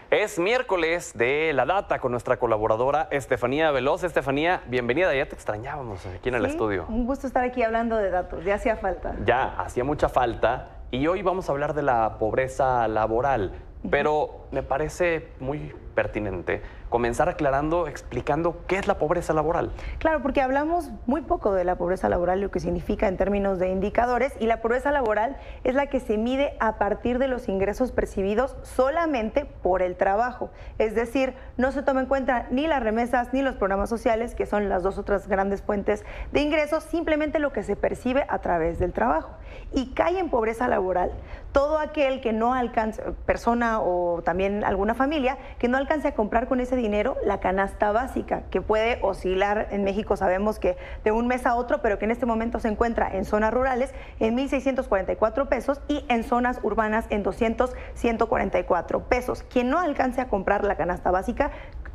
Es miércoles de La Data con nuestra colaboradora Estefanía Veloz. Estefanía, bienvenida, ya te extrañábamos aquí en el estudio. Un gusto estar aquí hablando de datos, ya hacía falta. Ya, hacía mucha falta y hoy vamos a hablar de la pobreza laboral, pero me parece muy pertinente comenzar aclarando, explicando qué es la pobreza laboral. Claro, porque hablamos muy poco de la pobreza laboral, lo que significa en términos de indicadores, y la pobreza laboral es la que se mide a partir de los ingresos percibidos solamente por el trabajo. Es decir, no se toma en cuenta ni las remesas ni los programas sociales, que son las dos otras grandes fuentes de ingresos, simplemente lo que se percibe a través del trabajo. Y cae en pobreza laboral todo aquel que no alcance, persona o también alguna familia, que no alcance a comprar con ese dinero la canasta básica, que puede oscilar. En México sabemos que de un mes a otro, pero que en este momento se encuentra en zonas rurales en 1,644 pesos y en zonas urbanas en 200,144 pesos. Quien no alcance a comprar la canasta básica,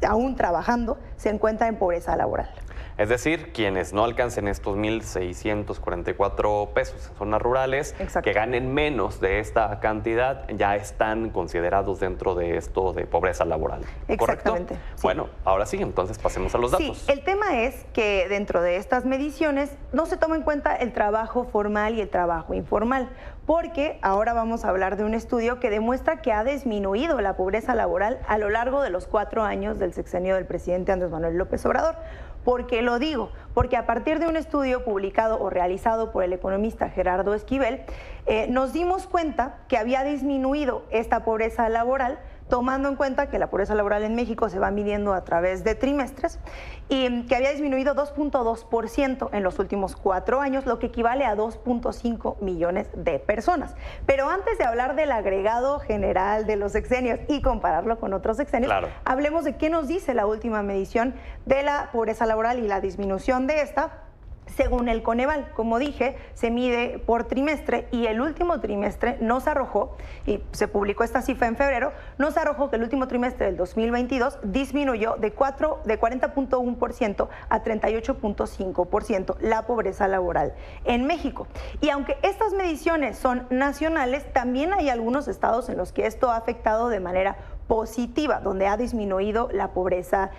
aún trabajando, se encuentra en pobreza laboral. Es decir, quienes no alcancen estos 1,644 pesos en zonas rurales, Exacto, que ganen menos de esta cantidad, ya están considerados dentro de esto de pobreza laboral. Exactamente. ¿Correcto? Sí. Bueno, ahora sí, entonces pasemos a los datos. Sí, el tema es que dentro de estas mediciones no se toma en cuenta el trabajo formal y el trabajo informal, porque ahora vamos a hablar de un estudio que demuestra que ha disminuido la pobreza laboral a lo largo de los 4 años del sexenio del presidente Andrés Manuel López Obrador. ¿Por qué lo digo? Porque a partir de un estudio publicado o realizado por el economista Gerardo Esquivel, nos dimos cuenta que había disminuido esta pobreza laboral, tomando en cuenta que la pobreza laboral en México se va midiendo a través de trimestres, y que había disminuido 2.2% en los últimos 4 años, lo que equivale a 2.5 millones de personas. Pero antes de hablar del agregado general de los sexenios y compararlo con otros sexenios, claro, hablemos de qué nos dice la última medición de la pobreza laboral y la disminución de esta. Según el Coneval, como dije, se mide por trimestre y el último trimestre nos arrojó, y se publicó esta cifra en febrero, nos arrojó que el último trimestre del 2022 disminuyó de 40.1% a 38.5% la pobreza laboral en México. Y aunque estas mediciones son nacionales, también hay algunos estados en los que esto ha afectado de manera positiva, donde ha disminuido la pobreza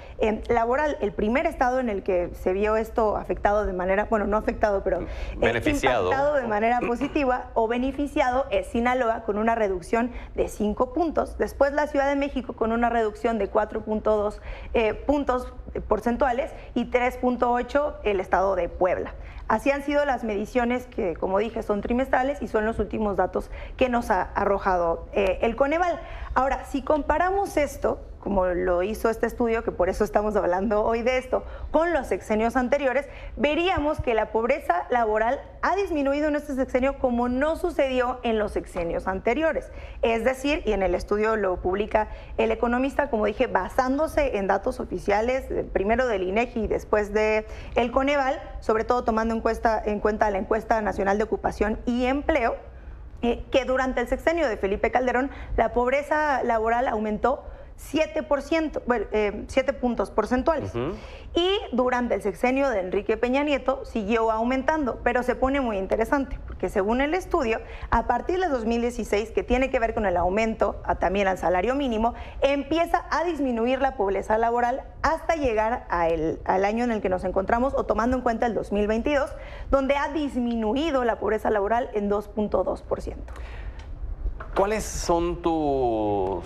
laboral. El primer estado en el que se vio esto afectado de manera, bueno, no afectado, pero impactado de manera positiva o beneficiado es Sinaloa, con una reducción de 5 puntos. Después la Ciudad de México con una reducción de 4.2 puntos porcentuales y 3.8 el estado de Puebla. Así han sido las mediciones que, como dije, son trimestrales y son los últimos datos que nos ha arrojado el Coneval. Ahora, si comparamos esto, como lo hizo este estudio, que por eso estamos hablando hoy de esto, con los sexenios anteriores, veríamos que la pobreza laboral ha disminuido en este sexenio como no sucedió en los sexenios anteriores. Es decir, y en el estudio lo publica el economista, como dije, basándose en datos oficiales, primero del INEGI y después de el Coneval, sobre todo tomando en cuenta la encuesta nacional de ocupación y empleo, que durante el sexenio de Felipe Calderón la pobreza laboral aumentó 7%, bueno, 7 puntos porcentuales. Y durante el sexenio de Enrique Peña Nieto siguió aumentando, pero se pone muy interesante, porque según el estudio, a partir de 2016, que tiene que ver con el aumento también al salario mínimo, empieza a disminuir la pobreza laboral hasta llegar al año en el que nos encontramos, o tomando en cuenta el 2022, donde ha disminuido la pobreza laboral en 2.2%. ¿Cuáles son tus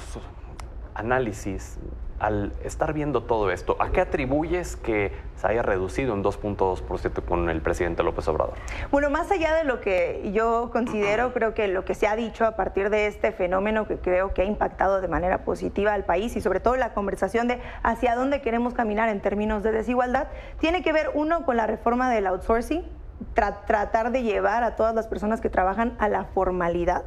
análisis al estar viendo todo esto? ¿A qué atribuyes que se haya reducido en 2.2% con el presidente López Obrador? Bueno, más allá de lo que yo considero, creo que lo que se ha dicho a partir de este fenómeno, que creo que ha impactado de manera positiva al país, y sobre todo la conversación de hacia dónde queremos caminar en términos de desigualdad, tiene que ver, uno, con la reforma del outsourcing, tratar de llevar a todas las personas que trabajan a la formalidad.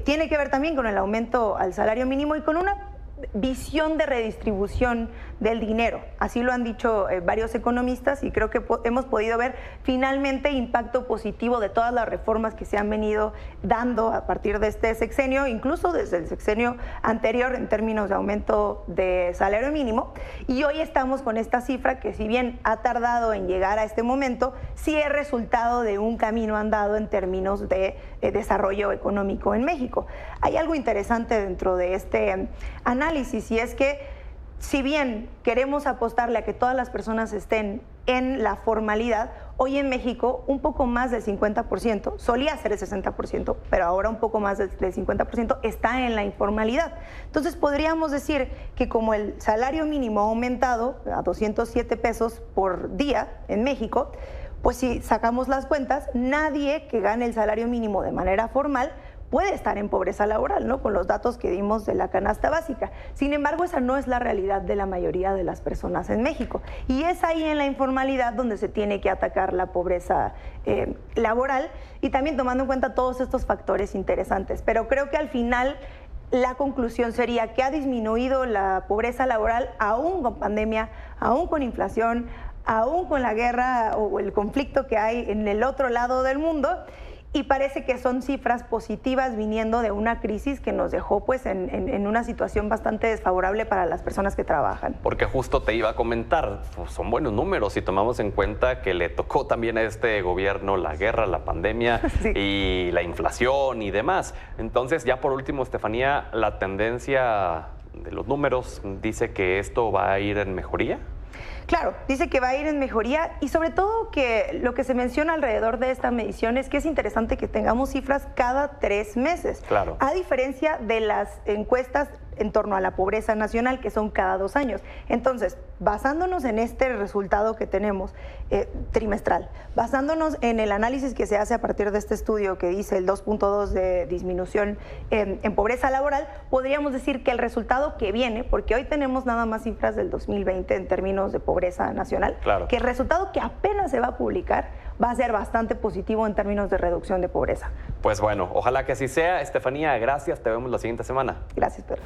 Tiene que ver también con el aumento al salario mínimo y con una visión de redistribución del dinero. Así lo han dicho varios economistas, y creo que hemos podido ver finalmente impacto positivo de todas las reformas que se han venido dando a partir de este sexenio, incluso desde el sexenio anterior en términos de aumento de salario mínimo. Y hoy estamos con esta cifra que, si bien ha tardado en llegar a este momento, sí es resultado de un camino andado en términos de desarrollo económico en México. Hay algo interesante dentro de este análisis, análisis, y es que si bien queremos apostarle a que todas las personas estén en la formalidad, hoy en México un poco más del 50%, solía ser el 60%, pero ahora un poco más del 50% está en la informalidad. Entonces podríamos decir que como el salario mínimo ha aumentado a 207 pesos por día en México, pues si sacamos las cuentas, nadie que gane el salario mínimo de manera formal puede estar en pobreza laboral, ¿no? Con los datos que dimos de la canasta básica. Sin embargo, esa no es la realidad de la mayoría de las personas en México. Y es ahí en la informalidad donde se tiene que atacar la pobreza laboral, y también tomando en cuenta todos estos factores interesantes. Pero creo que al final la conclusión sería que ha disminuido la pobreza laboral aún con pandemia, aún con inflación, aún con la guerra o el conflicto que hay en el otro lado del mundo. Y parece que son cifras positivas viniendo de una crisis que nos dejó pues en una situación bastante desfavorable para las personas que trabajan. Porque justo te iba a comentar, pues son buenos números si tomamos en cuenta que le tocó también a este gobierno la guerra, la pandemia sí, y la inflación y demás. Entonces, ya por último, Estefanía, la tendencia de los números dice que esto va a ir en mejoría. Claro, dice que va a ir en mejoría, y sobre todo que lo que se menciona alrededor de esta medición es que es interesante que tengamos cifras cada 3 meses. Claro. A diferencia de las encuestas en torno a la pobreza nacional, que son cada 2 años. Entonces, basándonos en este resultado que tenemos trimestral, basándonos en el análisis que se hace a partir de este estudio que dice el 2.2 de disminución en pobreza laboral, podríamos decir que el resultado que viene, porque hoy tenemos nada más cifras del 2020 en términos de pobreza nacional, claro, que el resultado que apenas se va a publicar va a ser bastante positivo en términos de reducción de pobreza. Pues bueno, ojalá que así sea. Estefanía, gracias. Te vemos la siguiente semana. Gracias, Pedro.